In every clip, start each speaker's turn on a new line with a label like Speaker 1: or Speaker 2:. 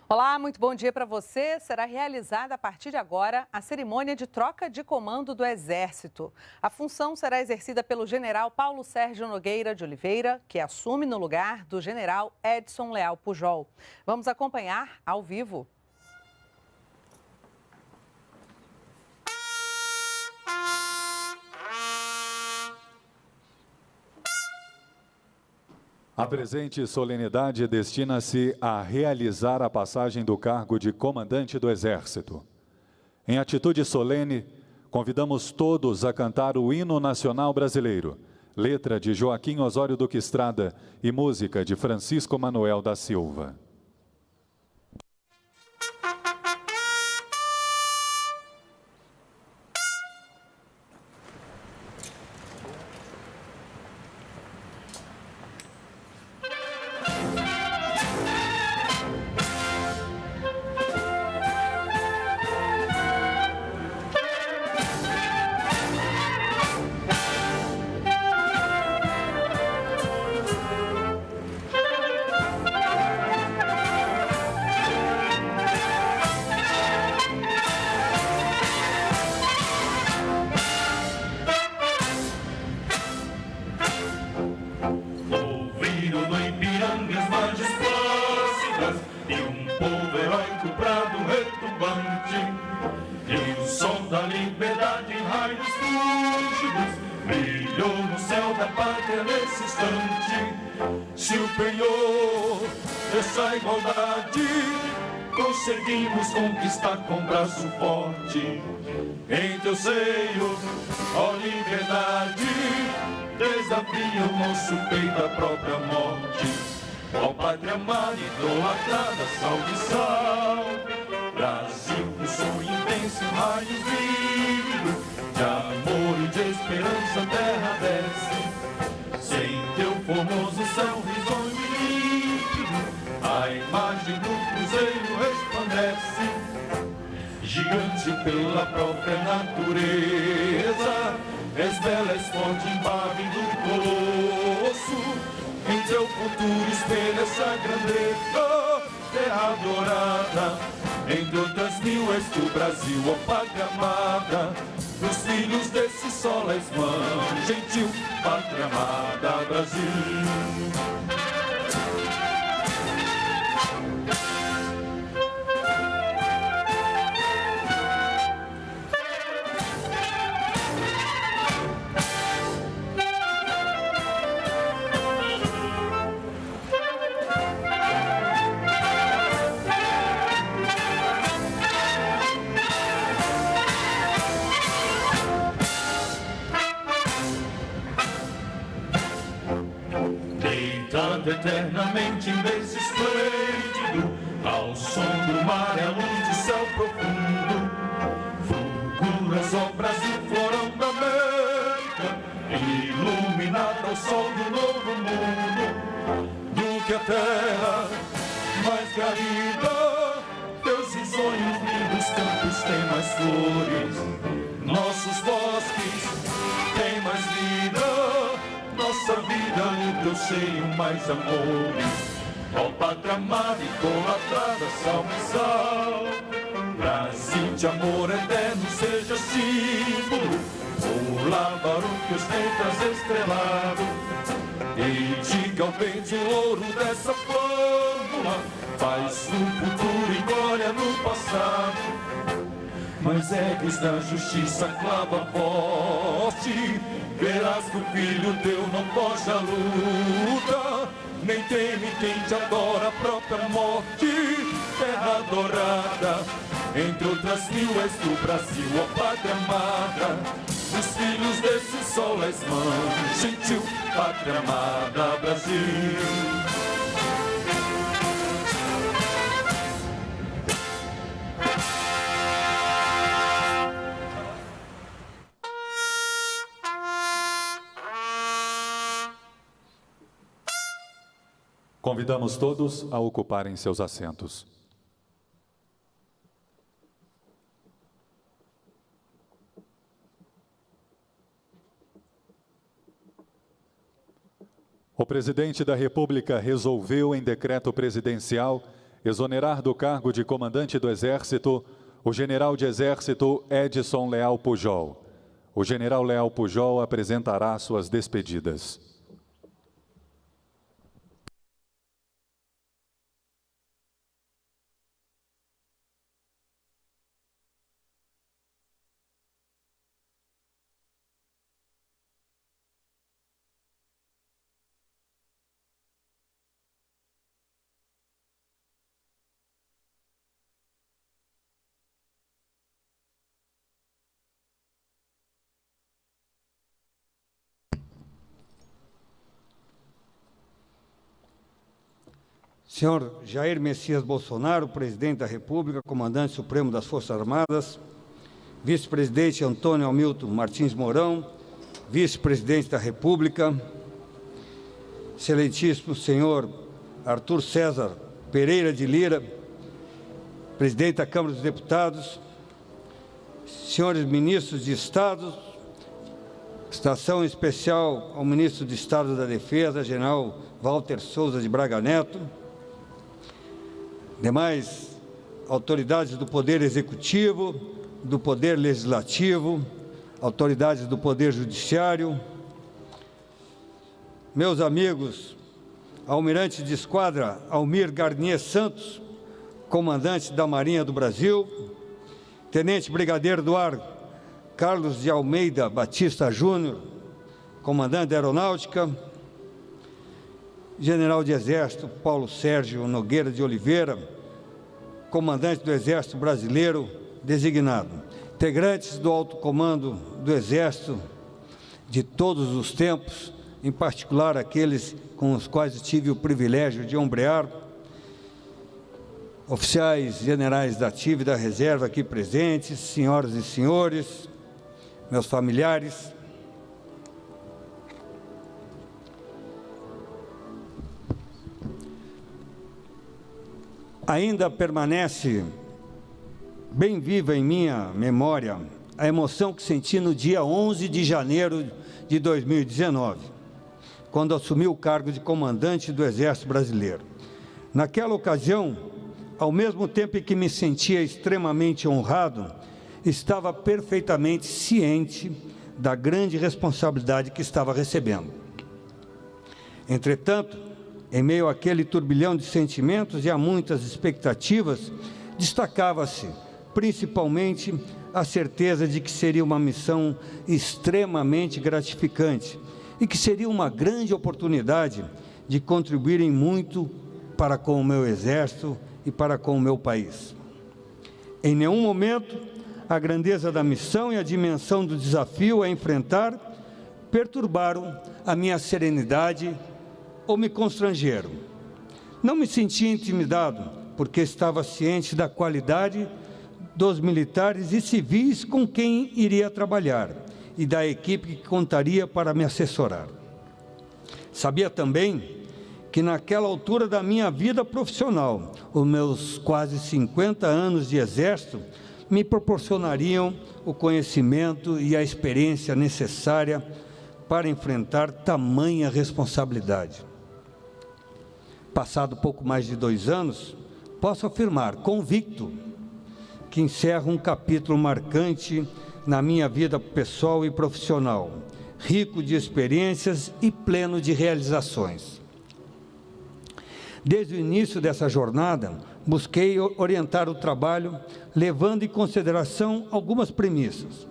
Speaker 1: Olá, muito bom dia para você. Será realizada a partir de agora a cerimônia de troca de comando do Exército. A função será exercida pelo general Paulo Sérgio Nogueira de Oliveira, que assume no lugar do general Edson Leal Pujol. Vamos acompanhar ao vivo.
Speaker 2: A presente solenidade destina-se a realizar a passagem do cargo de comandante do Exército. Em atitude solene, convidamos todos a cantar o Hino Nacional Brasileiro, letra de Joaquim Osório Duque Estrada e música de Francisco Manuel da Silva.
Speaker 3: Conseguimos conquistar com braço forte. Em teu seio, ó liberdade, desafia o nosso peito à própria morte. Ó pátria amada, idolatrada, salve, salve. Brasil, o sonho intenso, raios vivos, de amor e de esperança a terra desce. Sem teu formoso céu risonho e límpido, a imagem do cruzeiro resplandece. Gigante pela própria natureza, és bela, és forte, embave do colosso. Em teu futuro espelha essa grandeza, terra adorada. Entre outras mil és tu, Brasil, ó pátria amada. Dos filhos desse sol és mãe, gentil, pátria amada, Brasil. Eternamente em berço esplêndido, ao som do mar e à luz do céu profundo, fulguras, ó Brasil, florão da América, iluminado ao sol do novo mundo. Do que a terra mais garida, teus risonhos lindos campos têm mais flores, nossos bosques têm mais vida. Nossa vida no teu seio mais amores. Ó pátria amada, idolatrada, salve, salve. Brasil de amor eterno seja símbolo, o lábaro que ostentas estrelado. E diga ao verde ouro dessa flâmula, paz no futuro e glória no passado. Mas ergues da justiça clava forte, verás que o filho teu não foge à luta, nem teme quem te adora a própria morte. Terra adorada, entre outras mil és tu, Brasil, ó pátria amada. Dos filhos desse sol és mãe, gentil, pátria amada, Brasil.
Speaker 2: Convidamos todos a ocuparem seus assentos. O presidente da República resolveu, em decreto presidencial, exonerar do cargo de comandante do Exército o general de Exército Edson Leal Pujol. O general Leal Pujol apresentará suas despedidas.
Speaker 4: Senhor Jair Messias Bolsonaro, presidente da República, comandante supremo das Forças Armadas, vice-presidente Antônio Hamilton Martins Mourão, vice-presidente da República, excelentíssimo senhor Arthur César Pereira de Lira, presidente da Câmara dos Deputados, senhores ministros de Estado, citação especial ao ministro de Estado da Defesa, general Walter Souza de Braga Neto, demais autoridades do Poder Executivo, do Poder Legislativo, autoridades do Poder Judiciário, meus amigos, almirante de esquadra Almir Garnier Santos, comandante da Marinha do Brasil, tenente brigadeiro do ar Carlos de Almeida Batista Júnior, comandante da Aeronáutica, general de Exército Paulo Sérgio Nogueira de Oliveira, comandante do Exército Brasileiro designado, integrantes do alto comando do Exército de todos os tempos, em particular aqueles com os quais tive o privilégio de ombrear, oficiais generais da ativa e da reserva aqui presentes, senhoras e senhores, meus familiares, ainda permanece bem viva em minha memória a emoção que senti no dia 11 de janeiro de 2019, quando assumi o cargo de comandante do Exército Brasileiro. Naquela ocasião, ao mesmo tempo em que me sentia extremamente honrado, estava perfeitamente ciente da grande responsabilidade que estava recebendo. Entretanto, em meio àquele turbilhão de sentimentos e a muitas expectativas, destacava-se, principalmente, a certeza de que seria uma missão extremamente gratificante e que seria uma grande oportunidade de contribuir em muito para com o meu Exército e para com o meu país. Em nenhum momento, a grandeza da missão e a dimensão do desafio a enfrentar perturbaram a minha serenidade ou me constrangeram. Não me senti intimidado, porque estava ciente da qualidade dos militares e civis com quem iria trabalhar e da equipe que contaria para me assessorar. Sabia também que naquela altura da minha vida profissional, os meus quase 50 anos de Exército me proporcionariam o conhecimento e a experiência necessária para enfrentar tamanha responsabilidade. Passado pouco mais de 2 anos, posso afirmar, convicto, que encerro um capítulo marcante na minha vida pessoal e profissional, rico de experiências e pleno de realizações. Desde o início dessa jornada, busquei orientar o trabalho, levando em consideração algumas premissas.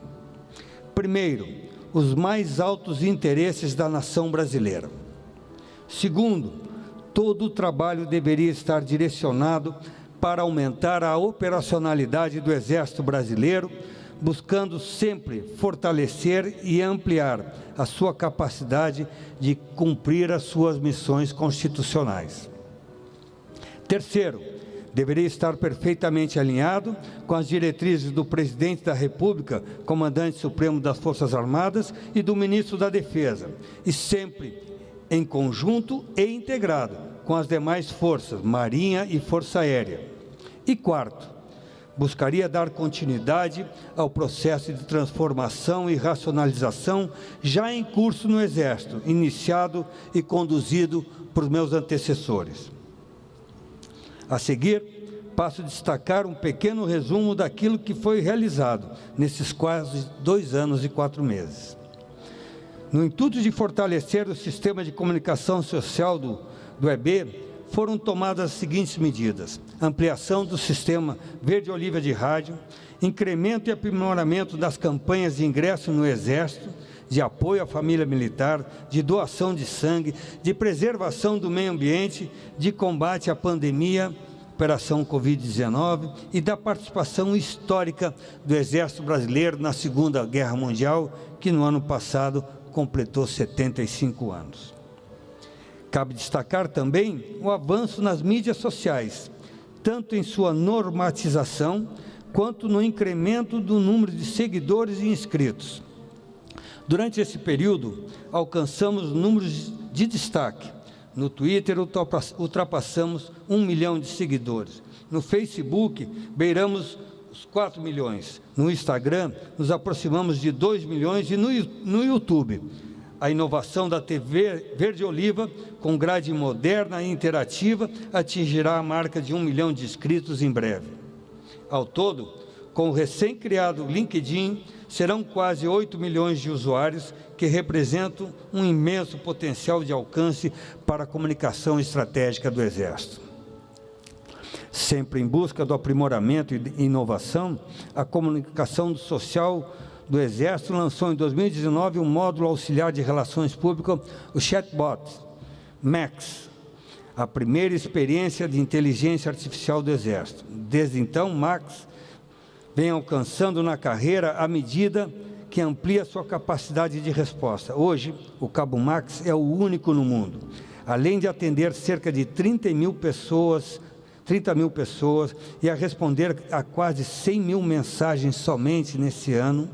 Speaker 4: Primeiro, os mais altos interesses da nação brasileira. Segundo, todo o trabalho deveria estar direcionado para aumentar a operacionalidade do Exército Brasileiro, buscando sempre fortalecer e ampliar a sua capacidade de cumprir as suas missões constitucionais. Terceiro, deveria estar perfeitamente alinhado com as diretrizes do Presidente da República, Comandante Supremo das Forças Armadas e do Ministro da Defesa, e sempre em conjunto e integrado com as demais forças, Marinha e Força Aérea. E quarto, buscaria dar continuidade ao processo de transformação e racionalização já em curso no Exército, iniciado e conduzido por meus antecessores. A seguir, passo a destacar um pequeno resumo daquilo que foi realizado nesses quase 2 anos e 4 meses. No intuito de fortalecer o sistema de comunicação social do EB, foram tomadas as seguintes medidas: ampliação do sistema Verde Oliva de rádio, incremento e aprimoramento das campanhas de ingresso no Exército, de apoio à família militar, de doação de sangue, de preservação do meio ambiente, de combate à pandemia, Operação Covid-19, e da participação histórica do Exército Brasileiro na Segunda Guerra Mundial, que no ano passado completou 75 anos. Cabe destacar também o avanço nas mídias sociais, tanto em sua normatização, quanto no incremento do número de seguidores e inscritos. Durante esse período, alcançamos números de destaque. No Twitter, ultrapassamos 1 milhão de seguidores. No Facebook, beiramos os 4 milhões. No Instagram, nos aproximamos de 2 milhões. E no YouTube, a inovação da TV Verde Oliva, com grade moderna e interativa, atingirá a marca de 1 milhão de inscritos em breve. Ao todo, com o recém-criado LinkedIn, serão quase 8 milhões de usuários, que representam um imenso potencial de alcance para a comunicação estratégica do Exército. Sempre em busca do aprimoramento e inovação, a comunicação social do Exército lançou em 2019 um módulo auxiliar de relações públicas, o Chatbot Max, a primeira experiência de inteligência artificial do Exército. Desde então, Max vem alcançando na carreira à medida que amplia sua capacidade de resposta. Hoje, o Cabo Max é o único no mundo. Além de atender cerca de 30 mil pessoas e a responder a quase 100 mil mensagens somente nesse ano,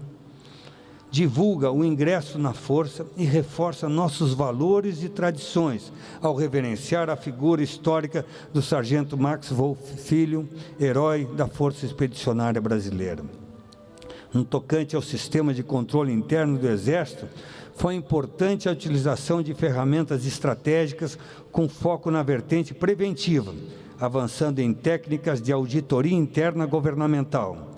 Speaker 4: divulga o ingresso na força e reforça nossos valores e tradições, ao reverenciar a figura histórica do Sargento Max Wolff Filho, herói da Força Expedicionária Brasileira. No tocante ao sistema de controle interno do Exército, foi importante a utilização de ferramentas estratégicas com foco na vertente preventiva, avançando em técnicas de auditoria interna governamental.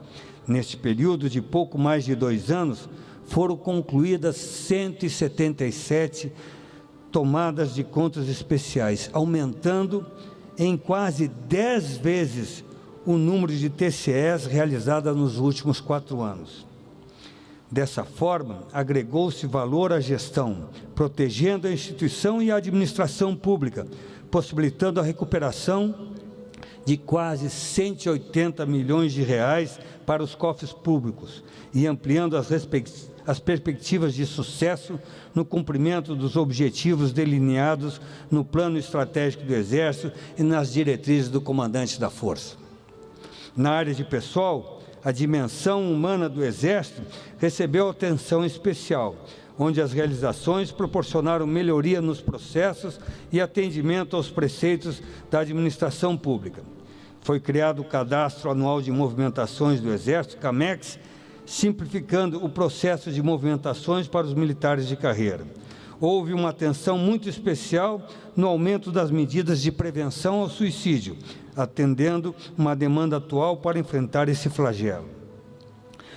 Speaker 4: Neste período de pouco mais de 2 anos, foram concluídas 177 tomadas de contas especiais, aumentando em quase 10 vezes o número de TCEs realizadas nos últimos 4 anos. Dessa forma, agregou-se valor à gestão, protegendo a instituição e a administração pública, possibilitando a recuperação de quase 180 milhões de reais para os cofres públicos e ampliando as perspectivas de sucesso no cumprimento dos objetivos delineados no Plano Estratégico do Exército e nas diretrizes do comandante da Força. Na área de pessoal, a dimensão humana do Exército recebeu atenção especial, onde as realizações proporcionaram melhoria nos processos e atendimento aos preceitos da administração pública. Foi criado o Cadastro Anual de Movimentações do Exército, CAMEX, simplificando o processo de movimentações para os militares de carreira. Houve uma atenção muito especial no aumento das medidas de prevenção ao suicídio, atendendo uma demanda atual para enfrentar esse flagelo.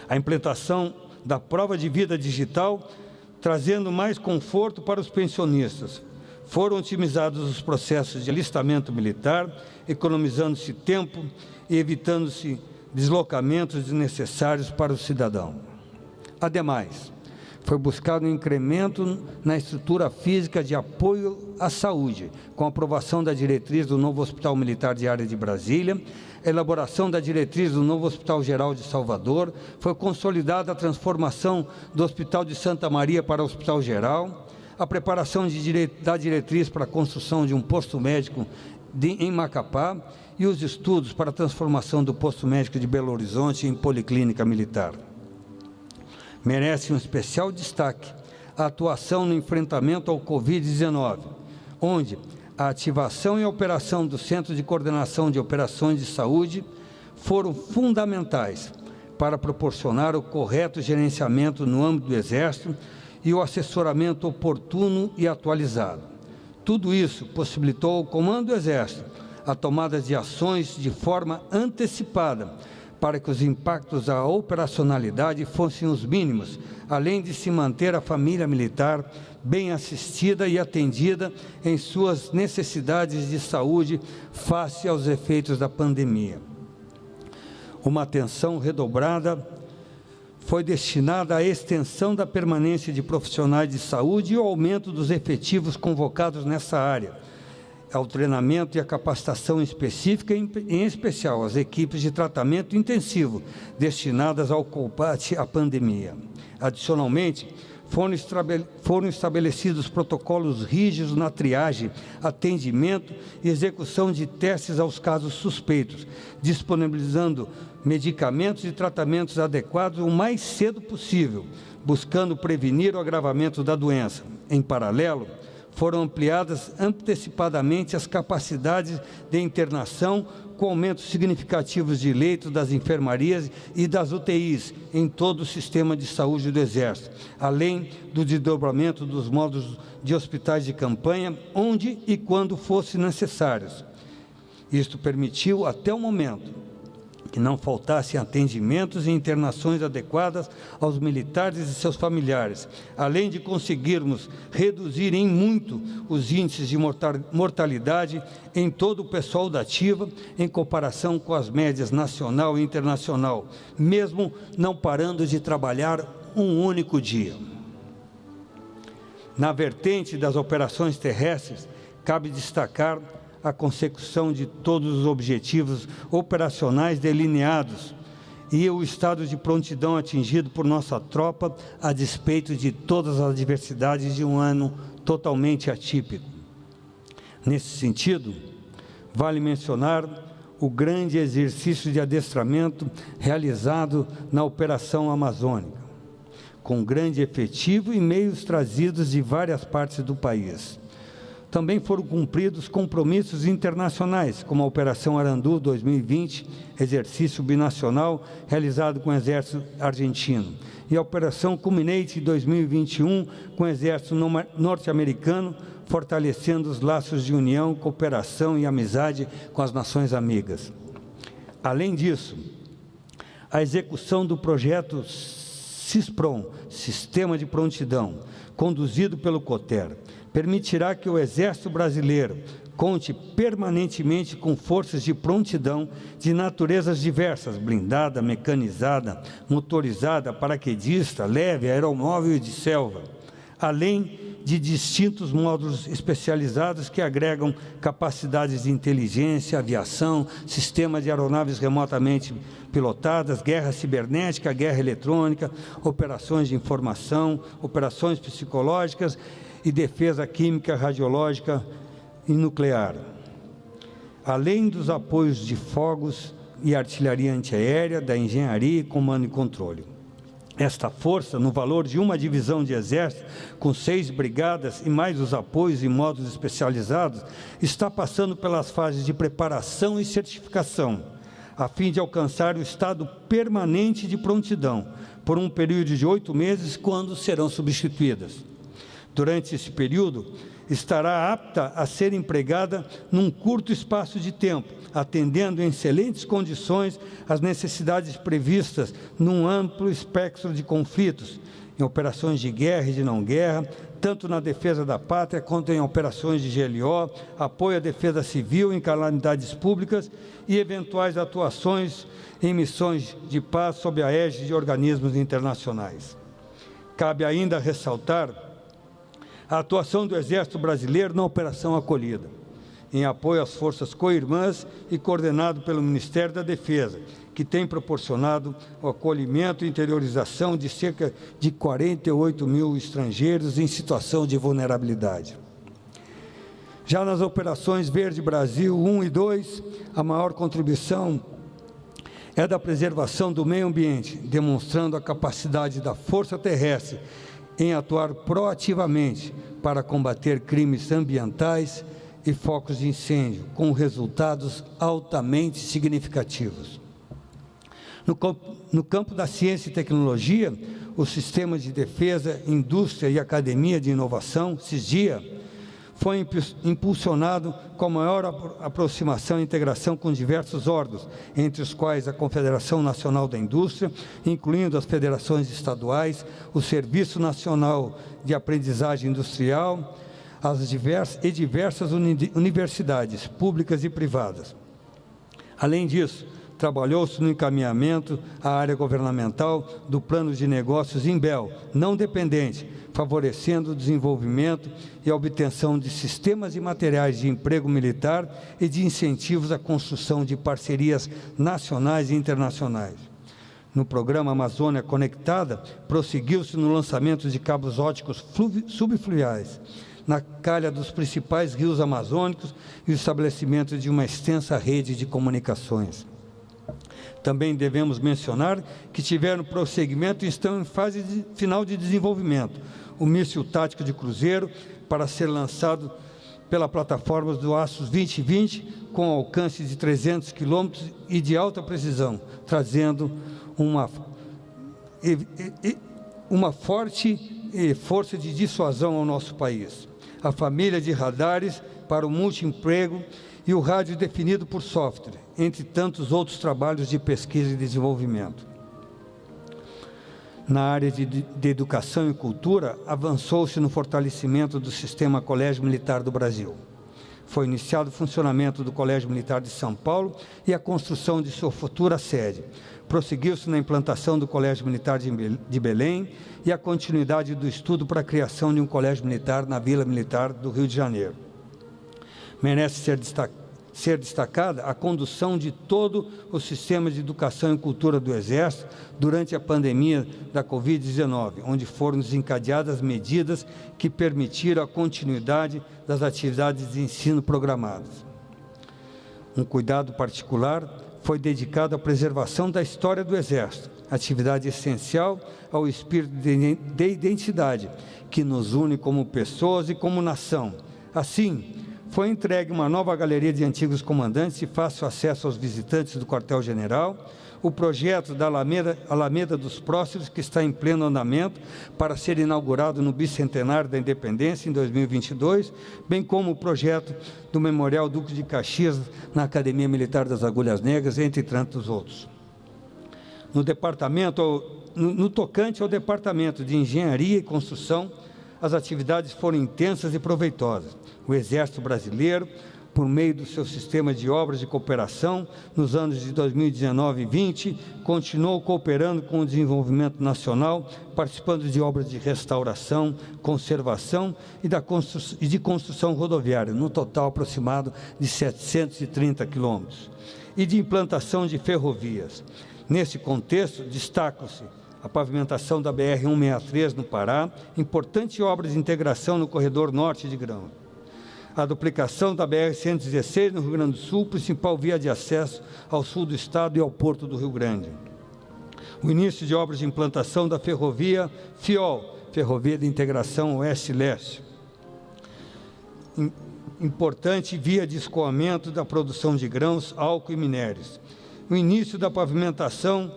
Speaker 4: A implementação da prova de vida digital, trazendo mais conforto para os pensionistas. Foram otimizados os processos de alistamento militar, economizando-se tempo e evitando-se deslocamentos desnecessários para o cidadão. Ademais, foi buscado um incremento na estrutura física de apoio à saúde, com a aprovação da diretriz do novo Hospital Militar de Área de Brasília, a elaboração da diretriz do novo Hospital Geral de Salvador, foi consolidada a transformação do Hospital de Santa Maria para o Hospital Geral, a preparação da diretriz para a construção de um posto médico em Macapá e os estudos para a transformação do posto médico de Belo Horizonte em policlínica militar. Merece um especial destaque a atuação no enfrentamento ao Covid-19, onde a ativação e a operação do Centro de Coordenação de Operações de Saúde foram fundamentais para proporcionar o correto gerenciamento no âmbito do Exército e o assessoramento oportuno e atualizado. Tudo isso possibilitou ao Comando do Exército a tomada de ações de forma antecipada, para que os impactos à operacionalidade fossem os mínimos, além de se manter a família militar bem assistida e atendida em suas necessidades de saúde face aos efeitos da pandemia. Uma atenção redobrada foi destinada à extensão da permanência de profissionais de saúde e ao aumento dos efetivos convocados nessa área, ao treinamento e à capacitação específica, em especial às equipes de tratamento intensivo destinadas ao combate à pandemia. Adicionalmente, foram estabelecidos protocolos rígidos na triagem, atendimento e execução de testes aos casos suspeitos, disponibilizando medicamentos e tratamentos adequados o mais cedo possível, buscando prevenir o agravamento da doença. Em paralelo, foram ampliadas antecipadamente as capacidades de internação, com aumentos significativos de leitos das enfermarias e das UTIs em todo o sistema de saúde do Exército, além do desdobramento dos módulos de hospitais de campanha, onde e quando fossem necessários. Isto permitiu, até o momento, que não faltassem atendimentos e internações adequadas aos militares e seus familiares, além de conseguirmos reduzir em muito os índices de mortalidade em todo o pessoal da ativa, em comparação com as médias nacional e internacional, mesmo não parando de trabalhar um único dia. Na vertente das operações terrestres, cabe destacar a consecução de todos os objetivos operacionais delineados e o estado de prontidão atingido por nossa tropa, a despeito de todas as adversidades de um ano totalmente atípico. Nesse sentido, vale mencionar o grande exercício de adestramento realizado na Operação Amazônica, com grande efetivo e meios trazidos de várias partes do país. Também foram cumpridos compromissos internacionais, como a Operação Arandu 2020, exercício binacional realizado com o Exército Argentino, e a Operação Culminate 2021 com o Exército Norte-Americano, fortalecendo os laços de união, cooperação e amizade com as nações amigas. Além disso, a execução do projeto CISPROM, Sistema de Prontidão, conduzido pelo COTER, permitirá que o Exército Brasileiro conte permanentemente com forças de prontidão de naturezas diversas, blindada, mecanizada, motorizada, paraquedista, leve, aeromóvel e de selva, além de distintos módulos especializados que agregam capacidades de inteligência, aviação, sistema de aeronaves remotamente pilotadas, guerra cibernética, guerra eletrônica, operações de informação, operações psicológicas e defesa química, radiológica e nuclear, além dos apoios de fogos e artilharia antiaérea, da engenharia, comando e controle. Esta força, no valor de uma divisão de exército, com 6 brigadas e mais os apoios e módulos especializados, está passando pelas fases de preparação e certificação, a fim de alcançar o estado permanente de prontidão, por um período de 8 meses, quando serão substituídas. Durante esse período, estará apta a ser empregada num curto espaço de tempo, atendendo em excelentes condições às necessidades previstas num amplo espectro de conflitos, em operações de guerra e de não guerra, tanto na defesa da pátria quanto em operações de GLO, apoio à defesa civil em calamidades públicas e eventuais atuações em missões de paz sob a égide de organismos internacionais. Cabe ainda ressaltar a atuação do Exército Brasileiro na Operação Acolhida, em apoio às forças co-irmãs e coordenado pelo Ministério da Defesa, que tem proporcionado o acolhimento e interiorização de cerca de 48 mil estrangeiros em situação de vulnerabilidade. Já nas operações Verde Brasil 1 e 2, a maior contribuição é da preservação do meio ambiente, demonstrando a capacidade da Força Terrestre em atuar proativamente para combater crimes ambientais e focos de incêndio, com resultados altamente significativos. No campo da ciência e tecnologia, o Sistema de Defesa, Indústria e Academia de Inovação, SISDIA, foi impulsionado com maior aproximação e integração com diversos órgãos, entre os quais a Confederação Nacional da Indústria, incluindo as federações estaduais, o Serviço Nacional de Aprendizagem Industrial, diversas universidades públicas e privadas. Além disso, trabalhou-se no encaminhamento à área governamental do Plano de Negócios Imbel, não dependente, favorecendo o desenvolvimento e a obtenção de sistemas e materiais de emprego militar e de incentivos à construção de parcerias nacionais e internacionais. No programa Amazônia Conectada, prosseguiu-se no lançamento de cabos óticos subfluviais, na calha dos principais rios amazônicos e o estabelecimento de uma extensa rede de comunicações. Também devemos mencionar que tiveram prosseguimento e estão em fase final de desenvolvimento o míssil tático de cruzeiro, para ser lançado pela plataforma do Aços 2020, com alcance de 300 quilômetros e de alta precisão, trazendo uma forte força de dissuasão ao nosso país. A família de radares para o multiemprego e o rádio definido por software, entre tantos outros trabalhos de pesquisa e desenvolvimento. Na área de educação e cultura, avançou-se no fortalecimento do sistema Colégio Militar do Brasil. Foi iniciado o funcionamento do Colégio Militar de São Paulo e a construção de sua futura sede. Prosseguiu-se na implantação do Colégio Militar de Belém e a continuidade do estudo para a criação de um colégio militar na Vila Militar do Rio de Janeiro. Merece ser destacada a condução de todo o sistema de educação e cultura do Exército durante a pandemia da Covid-19, onde foram desencadeadas medidas que permitiram a continuidade das atividades de ensino programadas. Um cuidado particular foi dedicado à preservação da história do Exército, atividade essencial ao espírito de identidade, que nos une como pessoas e como nação. Assim, foi entregue uma nova galeria de antigos comandantes de fácil acesso aos visitantes do quartel-general, o projeto da Alameda dos Próceres, que está em pleno andamento para ser inaugurado no bicentenário da Independência, em 2022, bem como o projeto do Memorial Duque de Caxias na Academia Militar das Agulhas Negras, entre tantos outros. No tocante ao Departamento de Engenharia e Construção, as atividades foram intensas e proveitosas. O Exército Brasileiro, por meio do seu sistema de obras de cooperação, nos anos de 2019 e 2020, continuou cooperando com o desenvolvimento nacional, participando de obras de restauração, conservação e de construção rodoviária, no total aproximado de 730 quilômetros, e de implantação de ferrovias. Nesse contexto, destacam-se a pavimentação da BR-163 no Pará, importante obra de integração no corredor norte de Grão. A duplicação da BR-116 no Rio Grande do Sul, principal via de acesso ao sul do estado e ao porto do Rio Grande. O início de obras de implantação da ferrovia FIOL, Ferrovia de Integração Oeste-Leste. Importante via de escoamento da produção de grãos, álcool e minérios. O início da pavimentação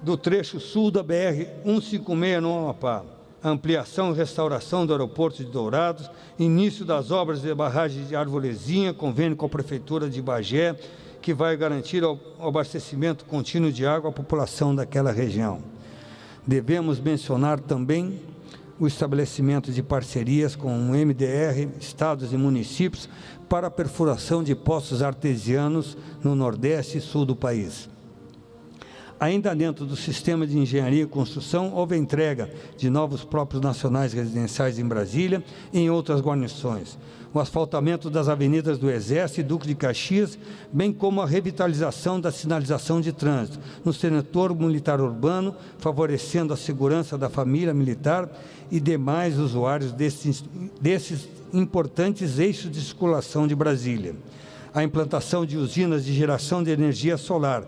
Speaker 4: do trecho sul da BR-156 no Amapá, a ampliação e restauração do aeroporto de Dourados, início das obras de barragem de Arvorezinha, convênio com a Prefeitura de Bagé, que vai garantir o abastecimento contínuo de água à população daquela região. Devemos mencionar também o estabelecimento de parcerias com o MDR, estados e municípios, para a perfuração de poços artesianos no Nordeste e Sul do país. Ainda dentro do sistema de engenharia e construção, houve a entrega de novos próprios nacionais residenciais em Brasília e em outras guarnições, o asfaltamento das avenidas do Exército e Duque de Caxias, bem como a revitalização da sinalização de trânsito no setor militar urbano, favorecendo a segurança da família militar e demais usuários desses importantes eixos de circulação de Brasília. A implantação de usinas de geração de energia solar,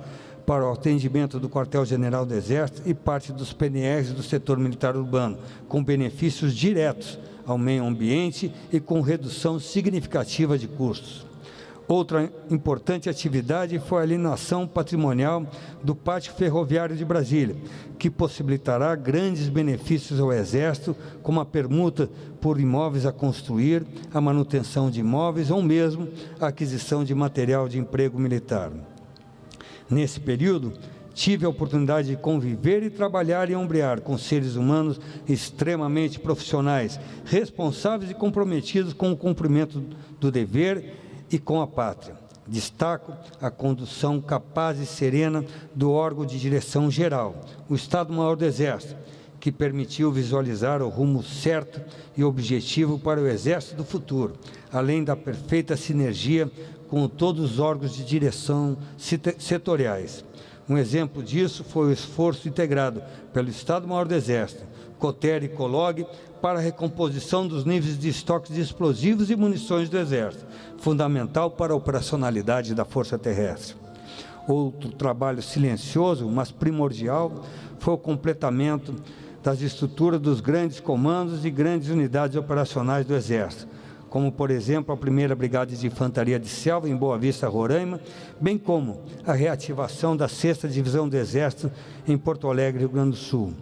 Speaker 4: para o atendimento do Quartel-General do Exército e parte dos PNRs do setor militar urbano, com benefícios diretos ao meio ambiente e com redução significativa de custos. Outra importante atividade foi a alienação patrimonial do Pátio Ferroviário de Brasília, que possibilitará grandes benefícios ao Exército, como a permuta por imóveis a construir, a manutenção de imóveis ou mesmo a aquisição de material de emprego militar. Nesse período, tive a oportunidade de conviver e trabalhar e ombrear com seres humanos extremamente profissionais, responsáveis e comprometidos com o cumprimento do dever e com a pátria. Destaco a condução capaz e serena do órgão de direção geral, o Estado-Maior do Exército, que permitiu visualizar o rumo certo e objetivo para o Exército do futuro, além da perfeita sinergia com todos os órgãos de direção setoriais. Um exemplo disso foi o esforço integrado pelo Estado-Maior do Exército, COTER e COLOG, para a recomposição dos níveis de estoques de explosivos e munições do Exército, fundamental para a operacionalidade da Força Terrestre. Outro trabalho silencioso, mas primordial, foi o completamento das estruturas dos grandes comandos e grandes unidades operacionais do Exército, como, por exemplo, a 1ª Brigada de Infantaria de Selva, em Boa Vista, Roraima, bem como a reativação da 6ª Divisão do Exército em Porto Alegre, Rio Grande do Sul.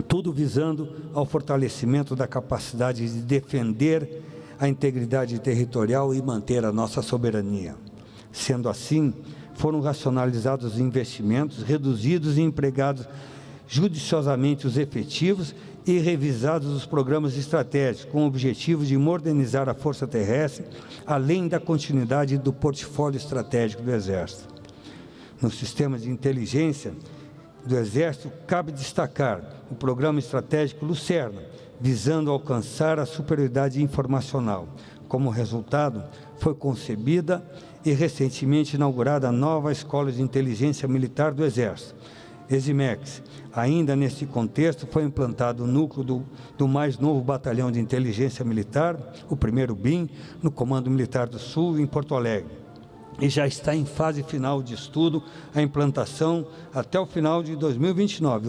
Speaker 4: Tudo visando ao fortalecimento da capacidade de defender a integridade territorial e manter a nossa soberania. Sendo assim, foram racionalizados os investimentos, reduzidos e empregados judiciosamente os efetivos e revisados os programas estratégicos, com o objetivo de modernizar a Força Terrestre, além da continuidade do portfólio estratégico do Exército. No sistema de inteligência do Exército, cabe destacar o Programa Estratégico Lucerna, visando alcançar a superioridade informacional. Como resultado, foi concebida e recentemente inaugurada a nova Escola de Inteligência Militar do Exército, ESIMEX. Ainda neste contexto, foi implantado o núcleo do mais novo Batalhão de Inteligência Militar, o 1º BIM, no Comando Militar do Sul, em Porto Alegre. E já está em fase final de estudo a implantação, até o final de 2029,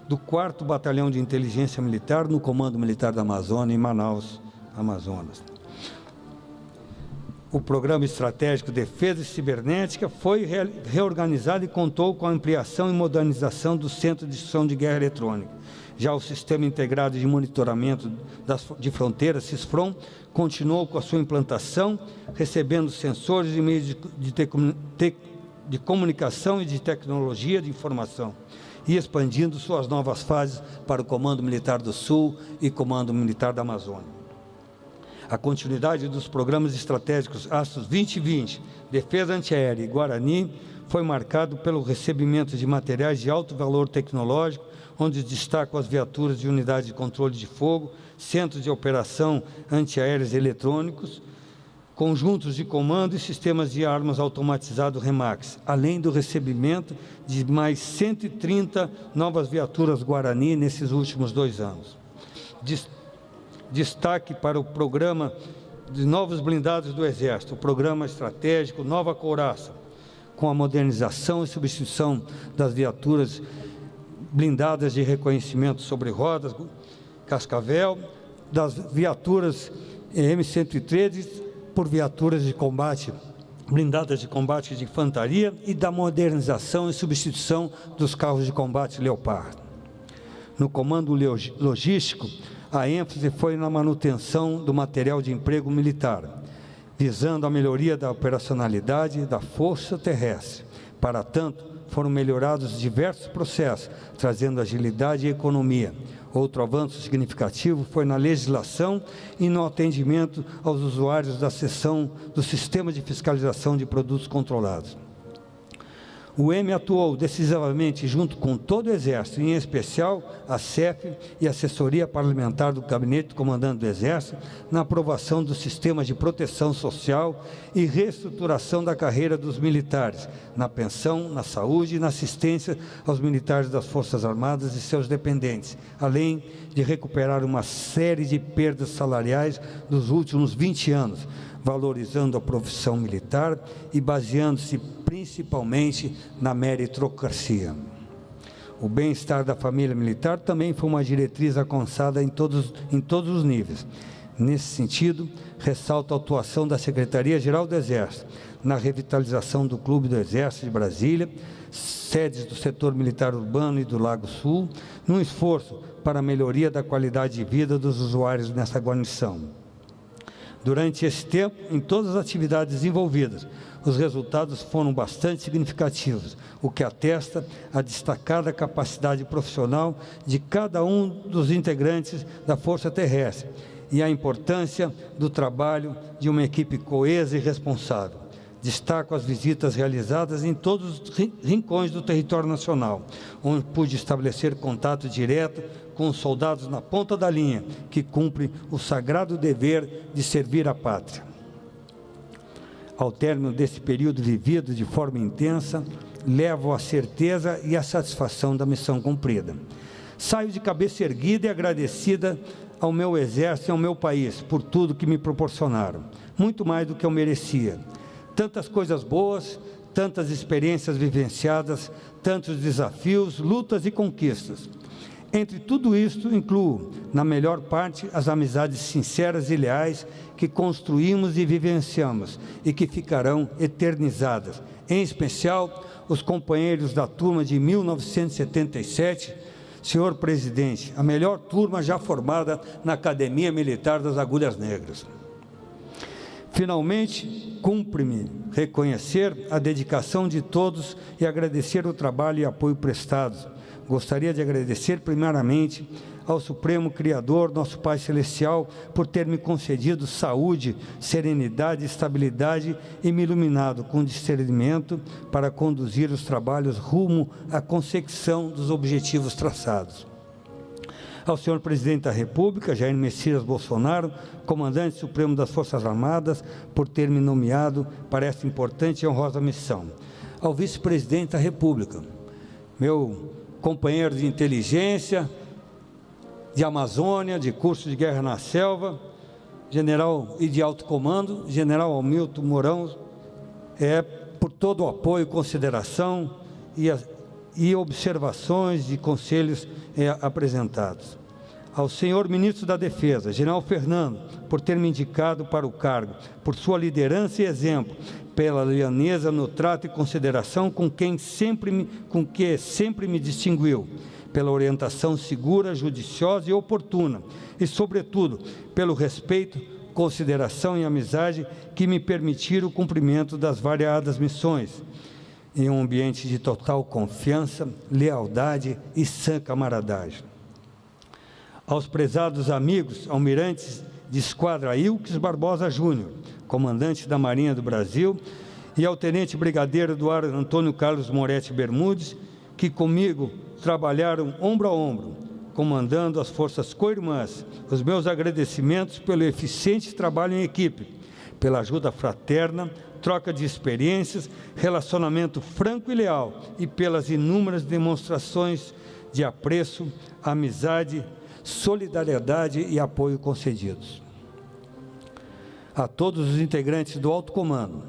Speaker 4: do 4º Batalhão de Inteligência Militar no Comando Militar da Amazônia, em Manaus, Amazonas. O Programa Estratégico Defesa e Cibernética foi reorganizado e contou com a ampliação e modernização do Centro de Instrução de Guerra Eletrônica. Já o Sistema Integrado de Monitoramento de Fronteiras, SISFRON, continuou com a sua implantação, recebendo sensores e meios de comunicação e de tecnologia de informação, e expandindo suas novas fases para o Comando Militar do Sul e Comando Militar da Amazônia. A continuidade dos programas estratégicos Astros 2020, Defesa Antiaérea e Guarani foi marcado pelo recebimento de materiais de alto valor tecnológico, onde destacam as viaturas de unidade de controle de fogo, centros de operação antiaéreos eletrônicos, conjuntos de comando e sistemas de armas automatizados REMAX, além do recebimento de mais 130 novas viaturas Guarani nesses últimos 2 anos. Destaque para o programa de novos blindados do Exército, o programa estratégico Nova Couraça, com a modernização e substituição das viaturas blindadas de reconhecimento sobre rodas, Cascavel, das viaturas M113 por viaturas de combate, blindadas de combate de infantaria e da modernização e substituição dos carros de combate Leopard. No comando logístico, a ênfase foi na manutenção do material de emprego militar, visando a melhoria da operacionalidade da Força Terrestre. Para tanto, foram melhorados diversos processos, trazendo agilidade e economia. Outro avanço significativo foi na legislação e no atendimento aos usuários da seção do Sistema de Fiscalização de Produtos Controlados. O M atuou decisivamente junto com todo o Exército, em especial a CEF e a Assessoria Parlamentar do Gabinete do Comandante do Exército, na aprovação do sistema de proteção social e reestruturação da carreira dos militares, na pensão, na saúde e na assistência aos militares das Forças Armadas e seus dependentes, além de recuperar uma série de perdas salariais dos últimos 20 anos, valorizando a profissão militar e baseando-se principalmente na meritocracia. O bem-estar da família militar também foi uma diretriz alcançada em todos os níveis, Nesse sentido, ressalto a atuação da Secretaria-Geral do Exército na revitalização do Clube do Exército de Brasília, sedes do setor militar urbano e do Lago Sul, num esforço para a melhoria da qualidade de vida dos usuários nessa guarnição. Durante esse tempo, em todas as atividades envolvidas, os resultados foram bastante significativos, o que atesta a destacada capacidade profissional de cada um dos integrantes da Força Terrestre e a importância do trabalho de uma equipe coesa e responsável. Destaco as visitas realizadas em todos os rincões do território nacional, onde pude estabelecer contato direto com os soldados na ponta da linha, que cumprem o sagrado dever de servir a pátria. Ao término desse período vivido de forma intensa, levo a certeza e a satisfação da missão cumprida. Saio de cabeça erguida e agradecida ao meu Exército e ao meu país por tudo que me proporcionaram, muito mais do que eu merecia. Tantas coisas boas, tantas experiências vivenciadas, tantos desafios, lutas e conquistas. Entre tudo isto, incluo, na melhor parte, as amizades sinceras e leais que construímos e vivenciamos e que ficarão eternizadas. Em especial, os companheiros da turma de 1977, senhor presidente, a melhor turma já formada na Academia Militar das Agulhas Negras. Finalmente, cumpre-me reconhecer a dedicação de todos e agradecer o trabalho e apoio prestados. Gostaria de agradecer primeiramente ao Supremo Criador, nosso Pai Celestial, por ter me concedido saúde, serenidade, estabilidade e me iluminado com discernimento para conduzir os trabalhos rumo à consecução dos objetivos traçados. Ao senhor Presidente da República, Jair Messias Bolsonaro, Comandante Supremo das Forças Armadas, por ter me nomeado para esta importante e honrosa missão. Ao Vice-Presidente da República, meu companheiro de inteligência, de Amazônia, de curso de guerra na selva, general e de alto comando, general Hamilton Mourão, por todo o apoio, consideração e observações e conselhos apresentados. Ao senhor Ministro da Defesa, general Fernando, por ter me indicado para o cargo, por sua liderança e exemplo, pela lealteza no trato e consideração com que sempre me distinguiu, pela orientação segura, judiciosa e oportuna, e, sobretudo, pelo respeito, consideração e amizade que me permitiram o cumprimento das variadas missões, em um ambiente de total confiança, lealdade e sã camaradagem. Aos prezados amigos, almirantes de esquadra Ilques Barbosa Júnior, comandante da Marinha do Brasil, e ao tenente brigadeiro Eduardo Antônio Carlos Moretti Bermudes, que comigo trabalharam ombro a ombro, comandando as forças co-irmãs. Os meus agradecimentos pelo eficiente trabalho em equipe, pela ajuda fraterna, troca de experiências, relacionamento franco e leal e pelas inúmeras demonstrações de apreço, amizade, solidariedade e apoio concedidos. A todos os integrantes do alto comando,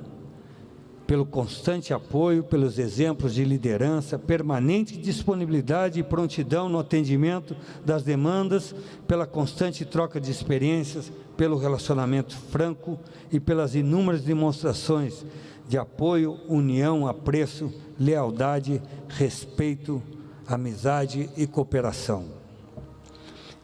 Speaker 4: pelo constante apoio, pelos exemplos de liderança, permanente disponibilidade e prontidão no atendimento das demandas, pela constante troca de experiências, pelo relacionamento franco e pelas inúmeras demonstrações de apoio, união, apreço, lealdade, respeito, amizade e cooperação.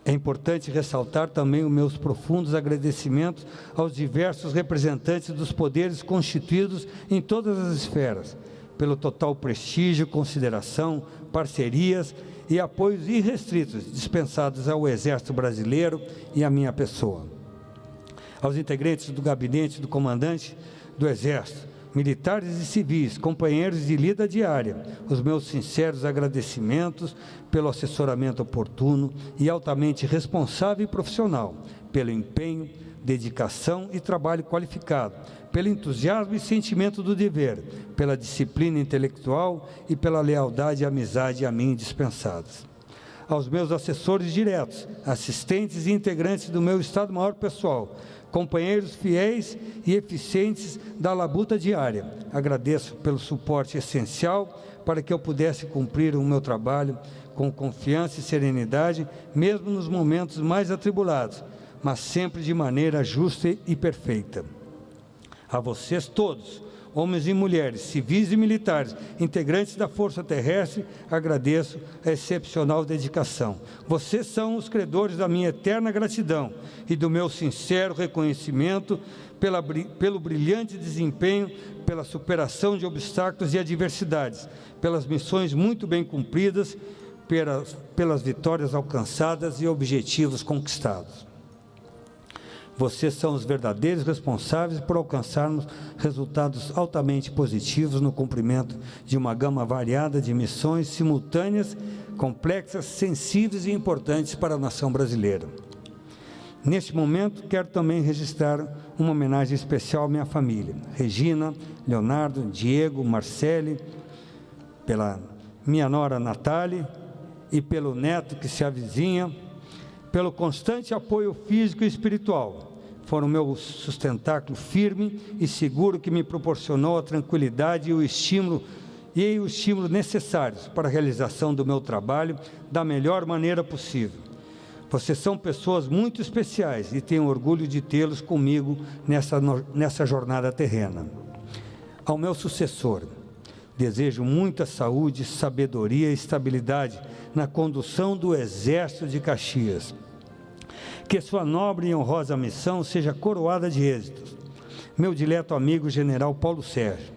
Speaker 4: É importante ressaltar também os meus profundos agradecimentos aos diversos representantes dos poderes constituídos em todas as esferas, pelo total prestígio, consideração, parcerias e apoios irrestritos dispensados ao Exército Brasileiro e à minha pessoa. Aos integrantes do gabinete do comandante do Exército, militares e civis, companheiros de lida diária, os meus sinceros agradecimentos pelo assessoramento oportuno e altamente responsável e profissional, pelo empenho, dedicação e trabalho qualificado, pelo entusiasmo e sentimento do dever, pela disciplina intelectual e pela lealdade e amizade a mim dispensadas. Aos meus assessores diretos, assistentes e integrantes do meu Estado-Maior pessoal, companheiros fiéis e eficientes da labuta diária, agradeço pelo suporte essencial para que eu pudesse cumprir o meu trabalho com confiança e serenidade, mesmo nos momentos mais atribulados, mas sempre de maneira justa e perfeita. A vocês todos, homens e mulheres, civis e militares, integrantes da Força Terrestre, agradeço a excepcional dedicação. Vocês são os credores da minha eterna gratidão e do meu sincero reconhecimento pelo brilhante desempenho, pela superação de obstáculos e adversidades, pelas missões muito bem cumpridas, pelas vitórias alcançadas e objetivos conquistados. Vocês são os verdadeiros responsáveis por alcançarmos resultados altamente positivos no cumprimento de uma gama variada de missões simultâneas, complexas, sensíveis e importantes para a nação brasileira. Neste momento, quero também registrar uma homenagem especial à minha família, Regina, Leonardo, Diego, Marcele, pela minha nora Natália e pelo neto que se avizinha, pelo constante apoio físico e espiritual. Foram meu sustentáculo firme e seguro que me proporcionou a tranquilidade e o estímulo necessários para a realização do meu trabalho da melhor maneira possível. Vocês são pessoas muito especiais e tenho orgulho de tê-los comigo nessa jornada terrena. Ao meu sucessor, desejo muita saúde, sabedoria e estabilidade na condução do Exército de Caxias. Que sua nobre e honrosa missão seja coroada de êxitos. Meu dileto amigo General Paulo Sérgio,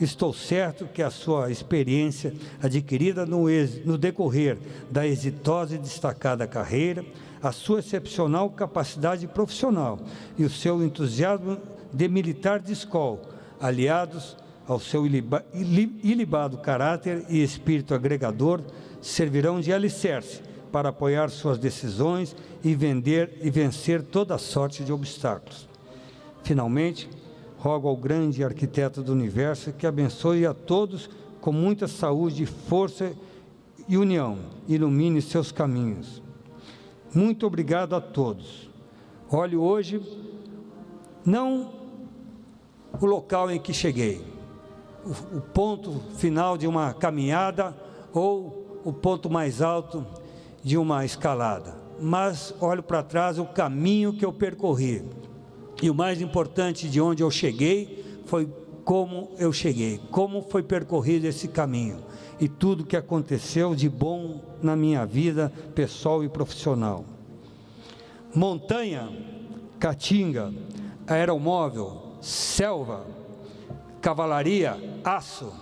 Speaker 4: estou certo que a sua experiência adquirida no decorrer da exitosa e destacada carreira, a sua excepcional capacidade profissional e o seu entusiasmo de militar de escola, aliados ao seu ilibado caráter e espírito agregador, servirão de alicerce para apoiar suas decisões e vencer toda sorte de obstáculos. Finalmente, rogo ao grande arquiteto do universo que abençoe a todos com muita saúde, força e união, ilumine seus caminhos. Muito obrigado a todos. Olho hoje, não o local em que cheguei, o ponto final de uma caminhada ou o ponto mais alto de uma escalada, mas olho para trás o caminho que eu percorri. E o mais importante de onde eu cheguei foi como eu cheguei, como foi percorrido esse caminho e tudo que aconteceu de bom na minha vida pessoal e profissional. Montanha, caatinga, aeromóvel, selva, cavalaria, aço.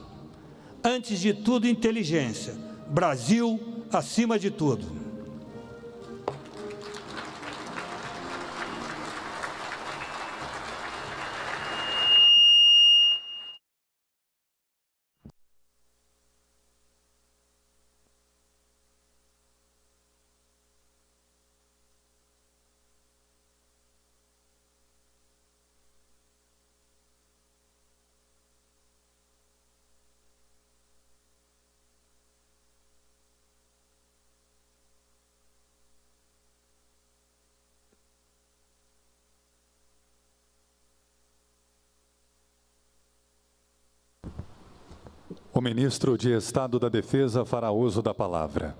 Speaker 4: Antes de tudo, inteligência. Brasil acima de tudo.
Speaker 2: O ministro de Estado da Defesa fará uso da palavra.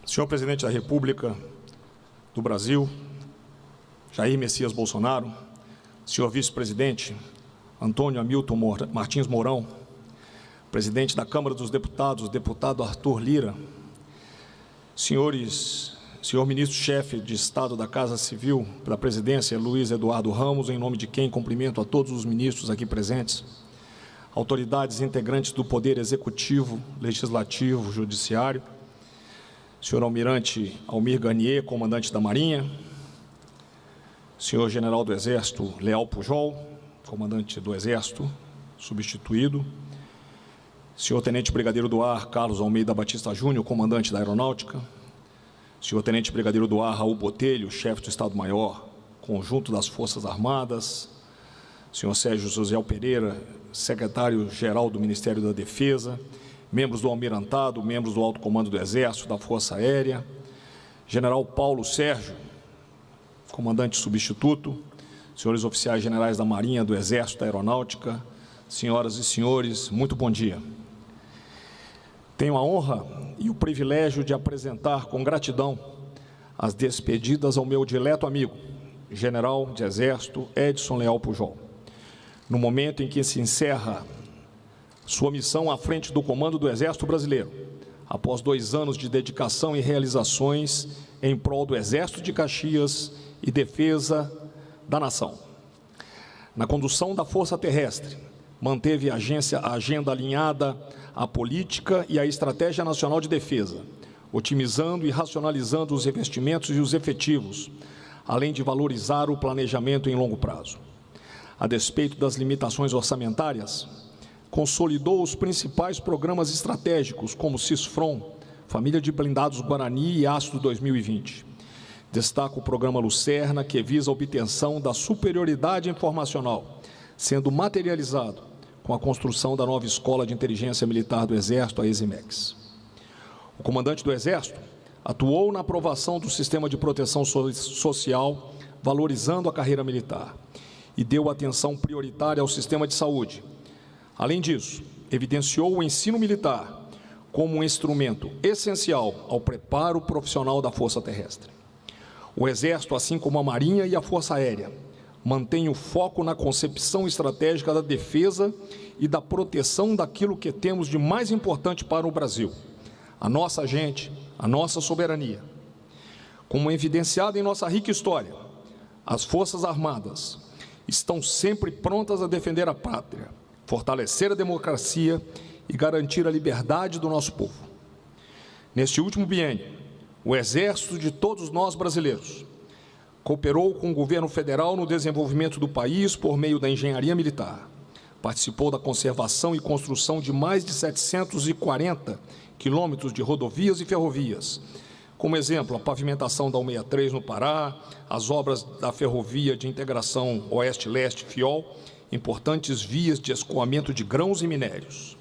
Speaker 5: Senhor Presidente da República do Brasil, Jair Messias Bolsonaro, senhor Vice-Presidente Antônio Hamilton Martins Mourão, Presidente da Câmara dos Deputados, Deputado Arthur Lira, senhor Ministro-Chefe de Estado da Casa Civil pela Presidência, Luiz Eduardo Ramos, em nome de quem cumprimento a todos os ministros aqui presentes, autoridades integrantes do Poder Executivo, Legislativo, Judiciário, senhor Almirante Almir Garnier, comandante da Marinha, senhor General do Exército Leal Pujol, comandante do Exército, substituído, senhor Tenente Brigadeiro do Ar Carlos Almeida Batista Júnior, comandante da Aeronáutica, senhor Tenente Brigadeiro do Ar Raul Botelho, chefe do Estado-Maior, Conjunto das Forças Armadas, senhor Sérgio José Pereira, secretário-geral do Ministério da Defesa, membros do Almirantado, membros do Alto Comando do Exército, da Força Aérea, general Paulo Sérgio, comandante substituto, senhores oficiais generais da Marinha, do Exército, da Aeronáutica, senhoras e senhores, muito bom dia. Tenho a honra e o privilégio de apresentar com gratidão as despedidas ao meu dileto amigo, general de Exército Edson Leal Pujol, no momento em que se encerra sua missão à frente do Comando do Exército Brasileiro, após 2 anos de dedicação e realizações em prol do Exército de Caxias e defesa da nação. Na condução da Força Terrestre, manteve a agenda alinhada à política e à estratégia nacional de defesa, otimizando e racionalizando os investimentos e os efetivos, além de valorizar o planejamento em longo prazo. A despeito das limitações orçamentárias, consolidou os principais programas estratégicos, como CISFRON, Família de Blindados Guarani e Ácido 2020. Destaco o programa Lucerna, que visa a obtenção da superioridade informacional, sendo materializado com a construção da nova Escola de Inteligência Militar do Exército, a ESIMEX. O comandante do Exército atuou na aprovação do Sistema de Proteção Social, valorizando a carreira militar, e deu atenção prioritária ao sistema de saúde. Além disso, evidenciou o ensino militar como um instrumento essencial ao preparo profissional da Força Terrestre. O Exército, assim como a Marinha e a Força Aérea, mantém o foco na concepção estratégica da defesa e da proteção daquilo que temos de mais importante para o Brasil, a nossa gente, a nossa soberania. Como evidenciado em nossa rica história, as Forças Armadas estão sempre prontas a defender a pátria, fortalecer a democracia e garantir a liberdade do nosso povo. Neste último biênio, o Exército de todos nós brasileiros cooperou com o governo federal no desenvolvimento do país por meio da engenharia militar. Participou da conservação e construção de mais de 740 quilômetros de rodovias e ferrovias. Como exemplo, a pavimentação da 163 no Pará, as obras da Ferrovia de Integração Oeste-Leste, FIOL, importantes vias de escoamento de grãos e minérios.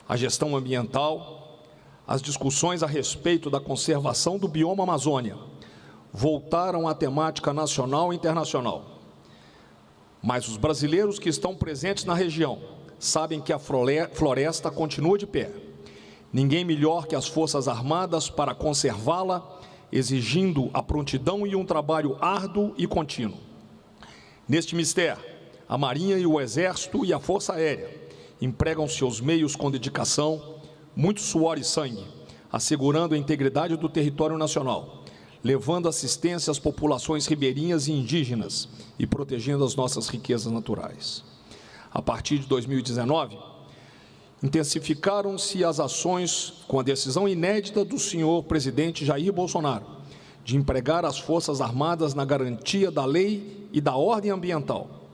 Speaker 5: A gestão ambiental, as discussões a respeito da conservação do bioma Amazônia voltaram à temática nacional e internacional. Mas os brasileiros que estão presentes na região sabem que a floresta continua de pé. Ninguém melhor que as Forças Armadas para conservá-la, exigindo a prontidão e um trabalho árduo e contínuo. Neste mistério, a Marinha e o Exército e a Força Aérea empregam seus meios com dedicação, muito suor e sangue, assegurando a integridade do território nacional, levando assistência às populações ribeirinhas e indígenas e protegendo as nossas riquezas naturais. A partir de 2019, intensificaram-se as ações com a decisão inédita do senhor presidente Jair Bolsonaro de empregar as Forças Armadas na garantia da lei e da ordem ambiental.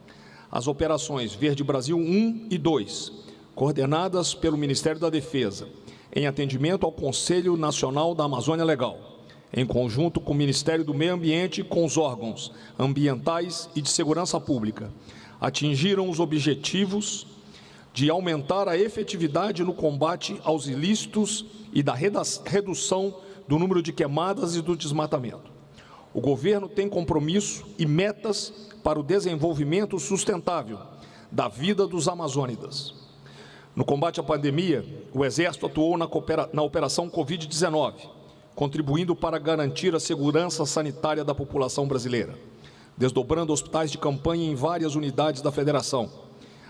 Speaker 5: As operações Verde Brasil 1 e 2, coordenadas pelo Ministério da Defesa, em atendimento ao Conselho Nacional da Amazônia Legal, em conjunto com o Ministério do Meio Ambiente e com os órgãos ambientais e de segurança pública, atingiram os objetivos de aumentar a efetividade no combate aos ilícitos e da redução do número de queimadas e do desmatamento. O governo tem compromisso e metas para o desenvolvimento sustentável da vida dos amazônidas. No combate à pandemia, o Exército atuou na Operação Covid-19, contribuindo para garantir a segurança sanitária da população brasileira, desdobrando hospitais de campanha em várias unidades da Federação,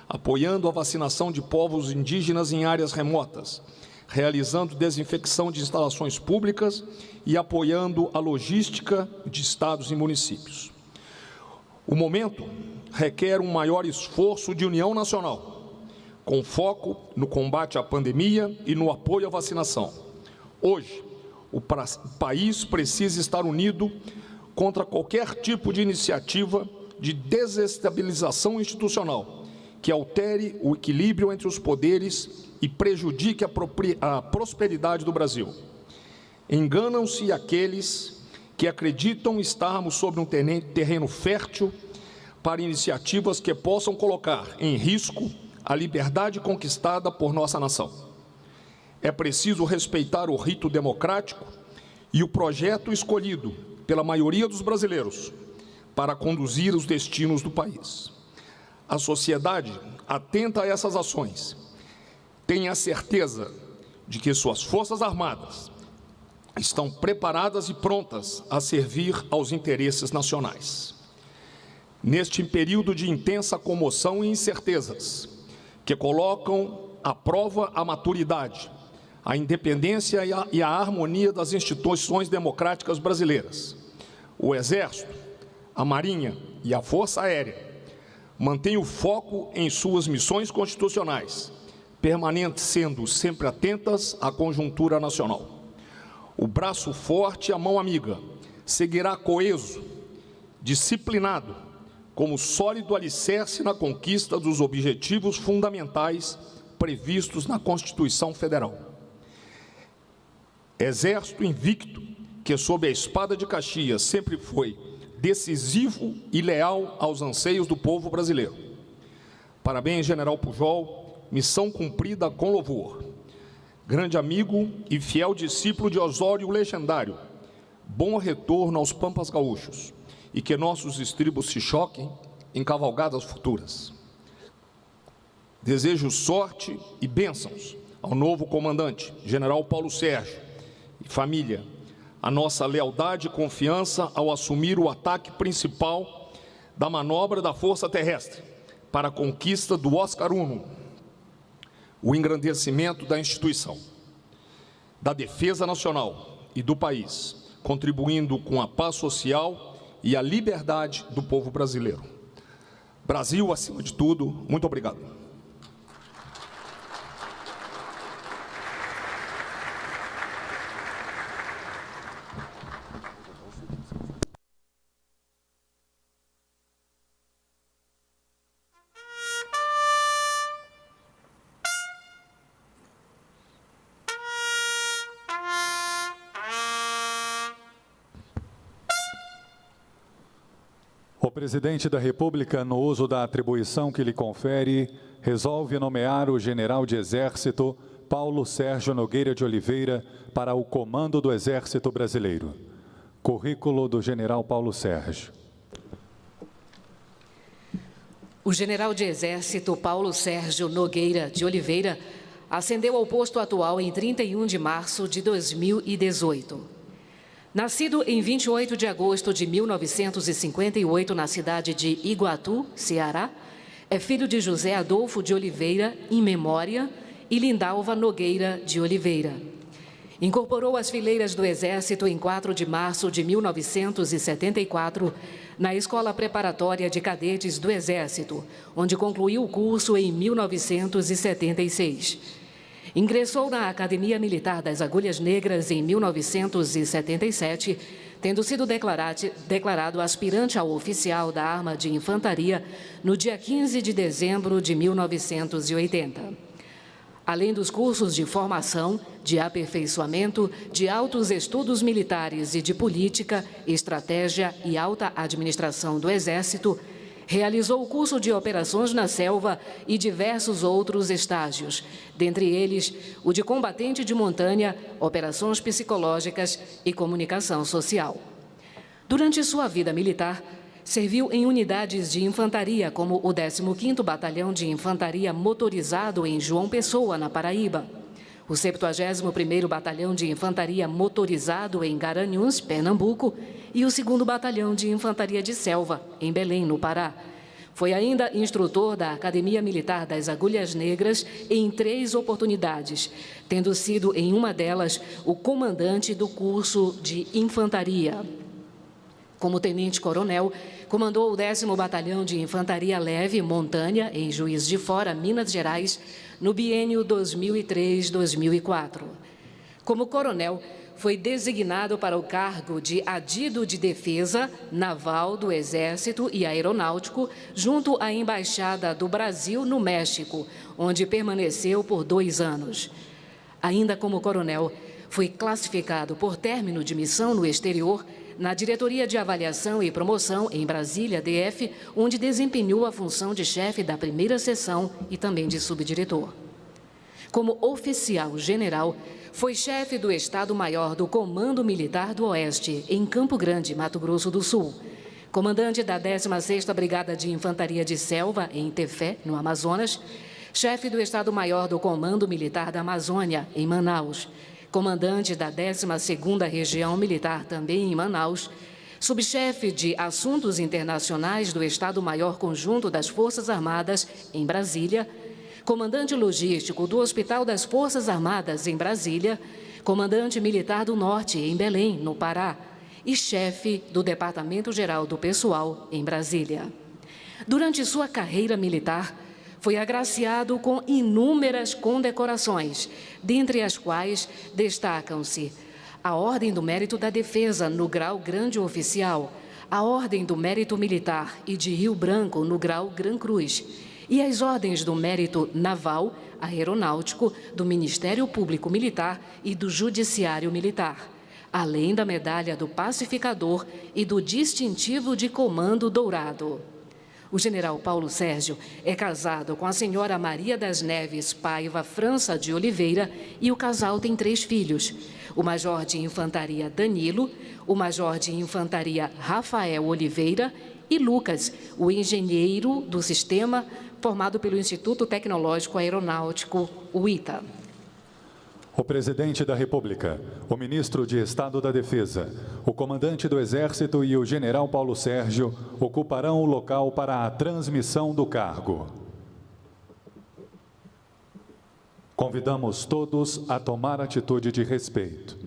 Speaker 5: apoiando a vacinação de povos indígenas em áreas remotas, realizando desinfecção de instalações públicas e apoiando a logística de estados e municípios. O momento requer um maior esforço de união nacional, com foco no combate à pandemia e no apoio à vacinação. Hoje, o país precisa estar unido contra qualquer tipo de iniciativa de desestabilização institucional que altere o equilíbrio entre os poderes e prejudique a prosperidade do Brasil. Enganam-se aqueles que acreditam estarmos sobre um terreno fértil para iniciativas que possam colocar em risco a liberdade conquistada por nossa nação. É preciso respeitar o rito democrático e o projeto escolhido pela maioria dos brasileiros para conduzir os destinos do país. A sociedade, atenta a essas ações, tem a certeza de que suas Forças Armadas estão preparadas e prontas a servir aos interesses nacionais. Neste período de intensa comoção e incertezas, que colocam à prova a maturidade, a independência e a harmonia das instituições democráticas brasileiras, o Exército, a Marinha e a Força Aérea mantêm o foco em suas missões constitucionais, permanecendo sempre atentas à conjuntura nacional. O braço forte e a mão amiga seguirá coeso, disciplinado, como sólido alicerce na conquista dos objetivos fundamentais previstos na Constituição Federal. Exército invicto, que sob a espada de Caxias sempre foi decisivo e leal aos anseios do povo brasileiro. Parabéns, General Pujol, missão cumprida com louvor. Grande amigo e fiel discípulo de Osório Legendário, bom retorno aos Pampas Gaúchos e que nossos estribos se choquem em cavalgadas futuras. Desejo sorte e bênçãos ao novo comandante, General Paulo Sérgio, e família, a nossa lealdade e confiança ao assumir o ataque principal da manobra da Força Terrestre para a conquista do Oscar Uno, o engrandecimento da instituição, da defesa nacional e do país, contribuindo com a paz social e a liberdade do povo brasileiro. Brasil, acima de tudo, muito obrigado.
Speaker 2: O presidente da República, no uso da atribuição que lhe confere, resolve nomear o general de Exército Paulo Sérgio Nogueira de Oliveira para o comando do Exército Brasileiro. Currículo do general Paulo Sérgio.
Speaker 6: O general de Exército Paulo Sérgio Nogueira de Oliveira ascendeu ao posto atual em 31 de março de 2018. Nascido em 28 de agosto de 1958 na cidade de Iguatu, Ceará, é filho de José Adolfo de Oliveira, em memória, e Lindalva Nogueira de Oliveira. Incorporou as fileiras do Exército em 4 de março de 1974, na Escola Preparatória de Cadetes do Exército, onde concluiu o curso em 1976. Ingressou na Academia Militar das Agulhas Negras em 1977, tendo sido declarado aspirante ao oficial da Arma de Infantaria no dia 15 de dezembro de 1980. Além dos cursos de formação, de aperfeiçoamento, de altos estudos militares e de política, estratégia e alta administração do Exército, realizou o curso de operações na selva e diversos outros estágios, dentre eles o de combatente de montanha, operações psicológicas e comunicação social. Durante sua vida militar, serviu em unidades de infantaria, como o 15º Batalhão de Infantaria Motorizado em João Pessoa, na Paraíba, o 71º Batalhão de Infantaria Motorizado em Garanhuns, Pernambuco, e o 2º Batalhão de Infantaria de Selva, em Belém, no Pará. Foi ainda instrutor da Academia Militar das Agulhas Negras em 3 oportunidades, tendo sido, em uma delas, o comandante do curso de Infantaria. Como tenente-coronel, comandou o 10º Batalhão de Infantaria Leve Montanha, em Juiz de Fora, Minas Gerais, no biênio 2003-2004. Como coronel, foi designado para o cargo de adido de defesa naval do Exército e Aeronáutico, junto à Embaixada do Brasil no México, onde permaneceu por 2 anos. Ainda como coronel, foi classificado por término de missão no exterior na Diretoria de Avaliação e Promoção, em Brasília, DF, onde desempenhou a função de chefe da primeira seção e também de subdiretor. Como oficial general, foi chefe do Estado-Maior do Comando Militar do Oeste, em Campo Grande, Mato Grosso do Sul. Comandante da 16ª Brigada de Infantaria de Selva, em Tefé, no Amazonas. Chefe do Estado-Maior do Comando Militar da Amazônia, em Manaus. Comandante da 12ª Região Militar, também em Manaus. Subchefe de Assuntos Internacionais do Estado-Maior Conjunto das Forças Armadas, em Brasília. Comandante logístico do Hospital das Forças Armadas, em Brasília, comandante militar do Norte, em Belém, no Pará, e chefe do Departamento Geral do Pessoal, em Brasília. Durante sua carreira militar, foi agraciado com inúmeras condecorações, dentre as quais destacam-se a Ordem do Mérito da Defesa, no grau Grande Oficial, a Ordem do Mérito Militar e de Rio Branco, no grau Gran Cruz, e as Ordens do Mérito Naval, Aeronáutico, do Ministério Público Militar e do Judiciário Militar, além da Medalha do Pacificador e do Distintivo de Comando Dourado. O general Paulo Sérgio é casado com a senhora Maria das Neves Paiva França de Oliveira e o casal tem 3 filhos, o major de infantaria Danilo, o major de infantaria Rafael Oliveira e Lucas, o engenheiro do sistema formado pelo Instituto Tecnológico Aeronáutico, o ITA.
Speaker 2: O presidente da República, o ministro de Estado da Defesa, o comandante do Exército e o general Paulo Sérgio ocuparão o local para a transmissão do cargo. Convidamos todos a tomar atitude de respeito.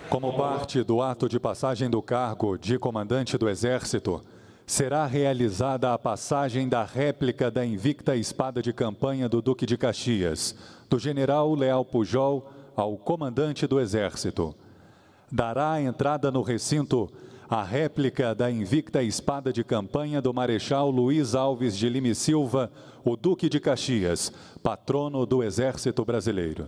Speaker 2: Como parte do ato de passagem do cargo de comandante do Exército, será realizada a passagem da réplica da invicta espada de campanha do Duque de Caxias, do general Leal Pujol, ao comandante do Exército. Dará a entrada no recinto a réplica da invicta espada de campanha do Marechal Luiz Alves de Lima e Silva, o Duque de Caxias, patrono do Exército Brasileiro.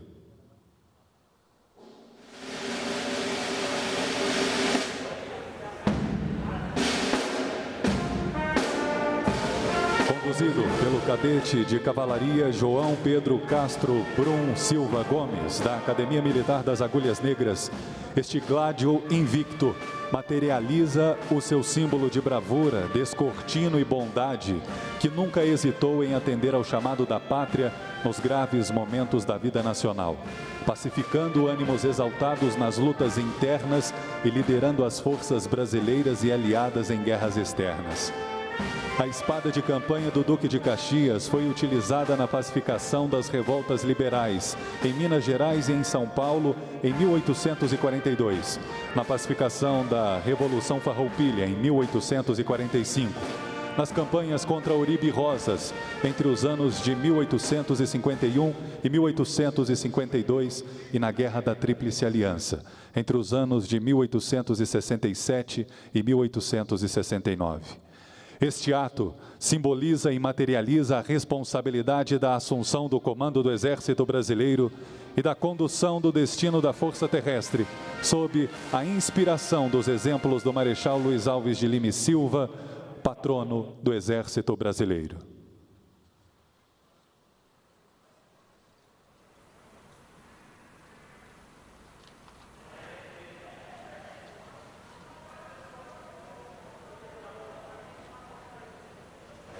Speaker 2: Conduzido pelo cadete de cavalaria João Pedro Castro Brum Silva Gomes, da Academia Militar das Agulhas Negras, este gládio invicto materializa o seu símbolo de bravura, descortino e bondade, que nunca hesitou em atender ao chamado da pátria nos graves momentos da vida nacional, pacificando ânimos exaltados nas lutas internas e liderando as forças brasileiras e aliadas em guerras externas. A espada de campanha do Duque de Caxias foi utilizada na pacificação das revoltas liberais em Minas Gerais e em São Paulo em 1842, na pacificação da Revolução Farroupilha em 1845, nas campanhas contra Uribe Rosas entre os anos de 1851 e 1852 e na Guerra da Tríplice Aliança entre os anos de 1867 e 1869. Este ato simboliza e materializa a responsabilidade da assunção do comando do Exército Brasileiro e da condução do destino da Força Terrestre, sob a inspiração dos exemplos do Marechal Luiz Alves de Lima e Silva, patrono do Exército Brasileiro.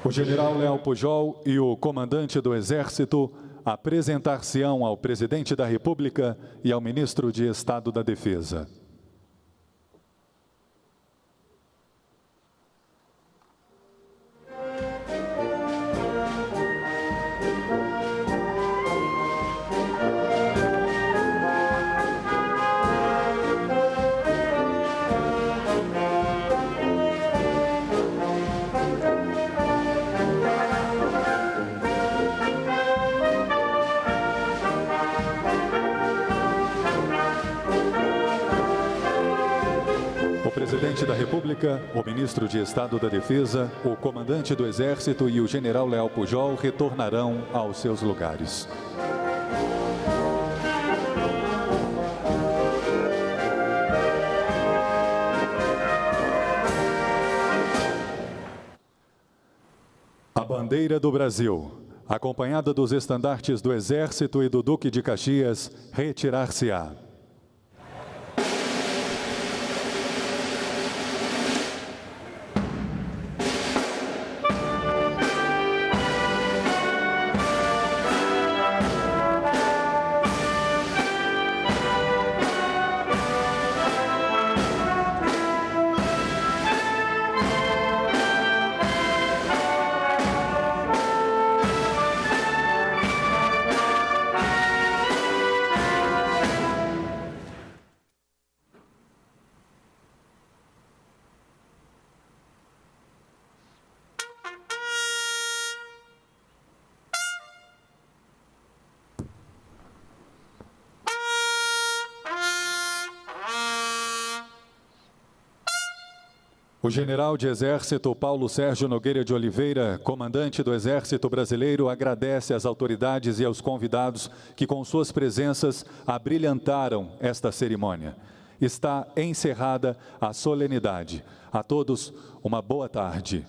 Speaker 2: O general Leal Pujol e o comandante do Exército apresentar-se-ão ao presidente da República e ao ministro de Estado da Defesa. O presidente da República, o ministro de Estado da Defesa, o comandante do Exército e o general Leal Pujol retornarão aos seus lugares. A bandeira do Brasil, acompanhada dos estandartes do Exército e do Duque de Caxias, retirar-se-á. O general de Exército Paulo Sérgio Nogueira de Oliveira, comandante do Exército Brasileiro, agradece às autoridades e aos convidados que, com suas presenças, abrilhantaram esta cerimônia. Está encerrada a solenidade. A todos, uma boa tarde.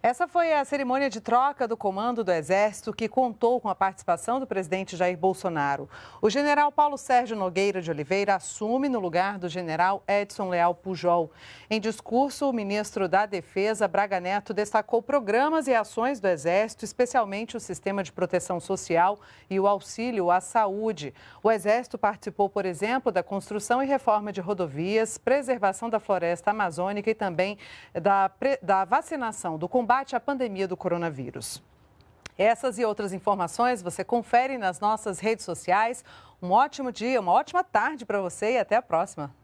Speaker 1: Essa foi a cerimônia de troca do comando do Exército, que contou com a participação do presidente Jair Bolsonaro. O general Paulo Sérgio Nogueira de Oliveira assume no lugar do general Edson Leal Pujol. Em discurso, o ministro da Defesa, Braga Neto, destacou programas e ações do Exército, especialmente o sistema de proteção social e o auxílio à saúde. O Exército participou, por exemplo, da construção e reforma de rodovias, preservação da floresta amazônica e também da vacinação do combate à pandemia do coronavírus. Essas e outras informações você confere nas nossas redes sociais. Um ótimo dia, uma ótima tarde para você e até a próxima.